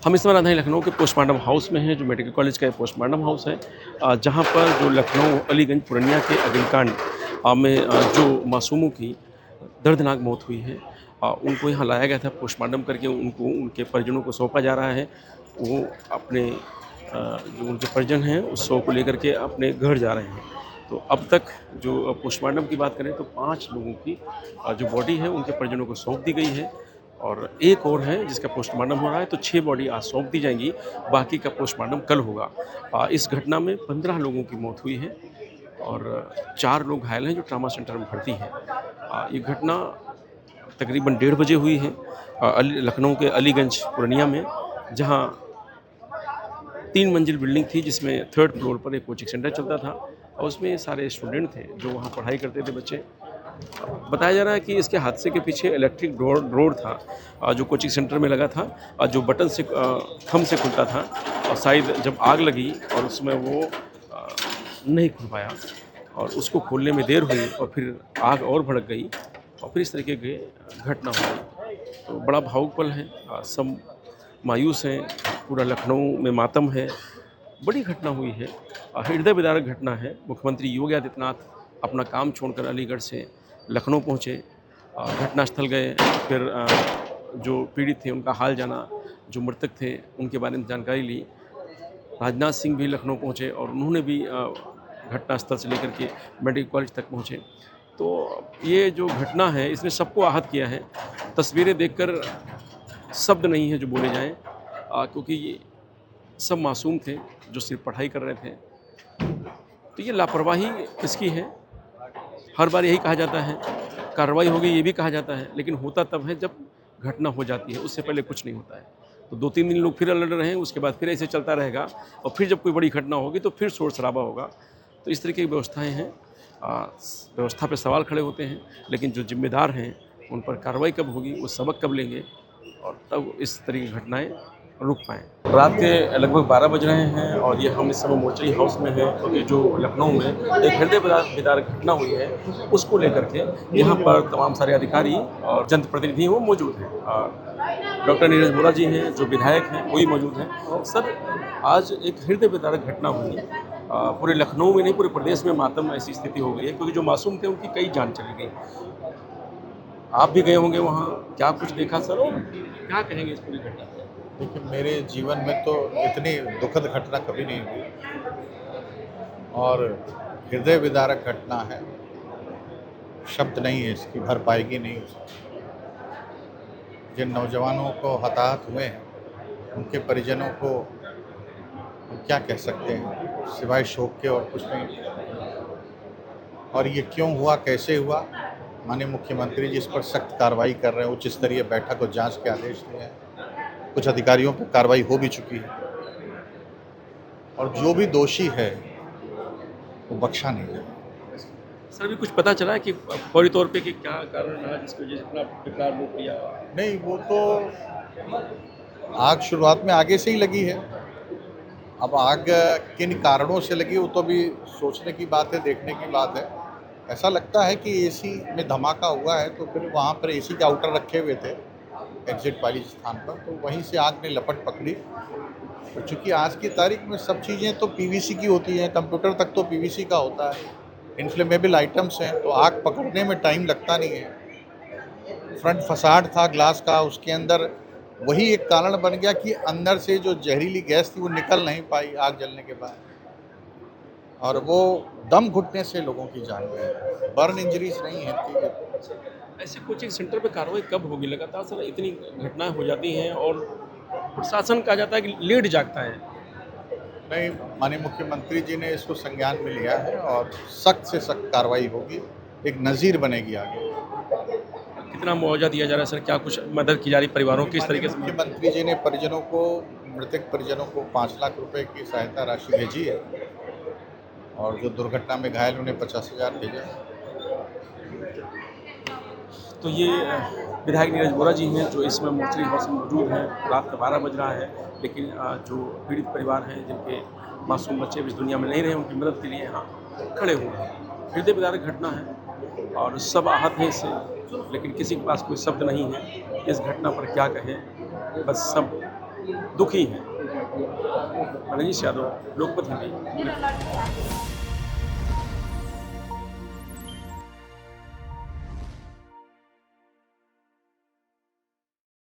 हम इस समय राजधानी लखनऊ के पोस्टमार्टम हाउस में हैं, जो मेडिकल कॉलेज का पोस्टमार्टम हाउस है, जहाँ पर जो लखनऊ अलीगंज पूर्णिया के अग्निकांड में जो मासूमों की दर्दनाक मौत हुई है, उनको यहाँ लाया गया था पोस्टमार्टम करके। उनको उनके परिजनों को सौंपा जा रहा है। वो अपने जो उनके परिजन हैं उस शव को लेकर के अपने घर जा रहे हैं। तो अब तक जो पोस्टमार्टम की बात करें तो 5 लोगों की जो बॉडी है उनके परिजनों को सौंप दी गई है, और एक और है जिसका पोस्टमार्टम हो रहा है। तो 6 बॉडी आज सौंप दी जाएंगी, बाकी का पोस्टमार्टम कल होगा। इस घटना में 15 लोगों की मौत हुई है और 4 लोग घायल हैं जो ट्रामा सेंटर में भर्ती हैं। ये घटना तकरीबन 1:30 बजे हुई है लखनऊ के अलीगंज पूर्णिया में, जहां 3 मंजिल बिल्डिंग थी जिसमें 3rd फ्लोर पर एक कोचिंग सेंटर चलता था, और उसमें सारे स्टूडेंट थे जो वहाँ पढ़ाई करते थे बच्चे। बताया जा रहा है कि इसके हादसे के पीछे इलेक्ट्रिक ड्रॉर था, जो कोचिंग सेंटर में लगा था, जो बटन से थंब से खुलता था, और शायद जब आग लगी और उसमें वो नहीं खुल पाया और उसको खोलने में देर हुई और फिर आग और भड़क गई और फिर इस तरीके की घटना हुई। तो बड़ा भावुक पल है, सब मायूस हैं, पूरा लखनऊ में मातम है। बड़ी घटना हुई है, हृदय विदारक घटना है। मुख्यमंत्री योगी आदित्यनाथ अपना काम छोड़कर अलीगढ़ से लखनऊ पहुँचे, घटनास्थल गए, फिर जो पीड़ित थे उनका हाल जाना, जो मृतक थे उनके बारे में जानकारी ली। राजनाथ सिंह भी लखनऊ पहुँचे और उन्होंने भी घटनास्थल से लेकर के मेडिकल कॉलेज तक पहुँचे। तो ये जो घटना है इसने सबको आहत किया है। तस्वीरें देखकर शब्द नहीं है जो बोले जाएं, क्योंकि ये सब मासूम थे जो सिर्फ पढ़ाई कर रहे थे। तो ये लापरवाही किसकी है? हर बार यही कहा जाता है, कार्रवाई होगी ये भी कहा जाता है, लेकिन होता तब है जब घटना हो जाती है, उससे पहले कुछ नहीं होता है। तो 2-3 दिन लोग फिर अलर्ट रहे, उसके बाद फिर ऐसे चलता रहेगा, और फिर जब कोई बड़ी घटना होगी तो फिर शोर शराबा होगा। तो इस तरीके की व्यवस्थाएँ हैं, व्यवस्था पे सवाल खड़े होते हैं, लेकिन जो जिम्मेदार हैं उन पर कार्रवाई कब होगी, वो सबक कब लेंगे, और तब इस तरह की घटनाएँ रुक पाएँ। रात के लगभग 12 बज रहे हैं और ये हम इस समय मोर्चरी हाउस में हैं, क्योंकि जो लखनऊ में एक हृदय विदारक घटना हुई है उसको लेकर के यहाँ पर तमाम सारे अधिकारी और जनप्रतिनिधि वो मौजूद हैं। डॉक्टर नीरज बोरा जी हैं जो विधायक हैं, वही मौजूद हैं। सर, आज एक हृदय विदारक घटना हुई, पूरे लखनऊ में नहीं पूरे प्रदेश में मातम ऐसी स्थिति हो गई है, क्योंकि जो मासूम थे उनकी कई जान चली गई। आप भी गए होंगे वहाँ, क्या कुछ देखा सर, और क्या कहेंगे इस पूरी घटना पर? देखिए, मेरे जीवन में तो इतनी दुखद घटना कभी नहीं हुई, और हृदय विदारक घटना है, शब्द नहीं है इसकी, भर पाएगी नहीं। जिन नौजवानों को हताहत हुए हैं उनके परिजनों को हम क्या कह सकते हैं, सिवाय शोक के और कुछ नहीं। और ये क्यों हुआ, कैसे हुआ, माननीय मुख्यमंत्री जी इस पर सख्त कार्रवाई कर रहे हैं, उच्च स्तरीय बैठक और जांच के आदेश दिए हैं। कुछ अधिकारियों पर कार्रवाई हो भी चुकी है, और जो भी दोषी है वो बख्शा नहीं जाएगा। सर, अभी कुछ पता चला है कि फौरी तौर पे कि क्या कारण रहा जिसकी वजह से इतना विकराल रूप लिया? नहीं, वो तो आग शुरुआत में आगे से ही लगी है। अब आग किन कारणों से लगी वो तो भी सोचने की बात है, देखने की बात है। ऐसा लगता है कि एसी में धमाका हुआ है, तो फिर वहाँ पर एसी के आउटर रखे हुए थे एग्जिट वाली स्थान पर, तो वहीं से आग ने लपट पकड़ी। तो चूँकि आज की तारीख में सब चीज़ें तो पीवीसी की होती हैं, कंप्यूटर तक तो पीवीसी का होता है, इन्फ्लेमेबल आइटम्स हैं, तो आग पकड़ने में टाइम लगता नहीं है। फ्रंट फसाड था ग्लास का, उसके अंदर वही एक कारण बन गया कि अंदर से जो जहरीली गैस थी वो निकल नहीं पाई आग जलने के बाद, और वो दम घुटने से लोगों की जान गई। बर्न इंजरीज नहीं है। ऐसे कोचिंग सेंटर पे कार्रवाई कब होगी? लगातार सर इतनी घटनाएं हो जाती हैं और प्रशासन कहा जाता है कि लेट जागता है। नहीं, माननीय मुख्यमंत्री जी ने इसको संज्ञान में लिया है और सख्त से सख्त कार्रवाई होगी, एक नज़ीर बनेगी आगे। कितना मुआवजा दिया जा रहा है सर? क्या कुछ मदद की जा रही परिवारों की इस तरीके से? मुख्यमंत्री जी ने परिजनों को, मृतक परिजनों को 5 लाख रुपए की सहायता राशि भेजी है, और जो दुर्घटना में घायल उन्हें 50,000 भेजा है। तो ये विधायक नीरज बोरा जी हैं जो इसमें मोर्चरी हाउस में मौजूद हैं। रात का 12 बज रहा है, लेकिन जो पीड़ित परिवार हैं जिनके मासूम बच्चे इस दुनिया में नहीं रहे, उनकी मदद के लिए यहाँ खड़े हुए हैं। हृदय विदारक घटना है और सब आहत हैं इससे, लेकिन किसी के पास कोई शब्द नहीं है इस घटना पर क्या कहें। बस सब दुखी हैं। रणजीत यादव, लोकमत हिंदी। मेरा लड़का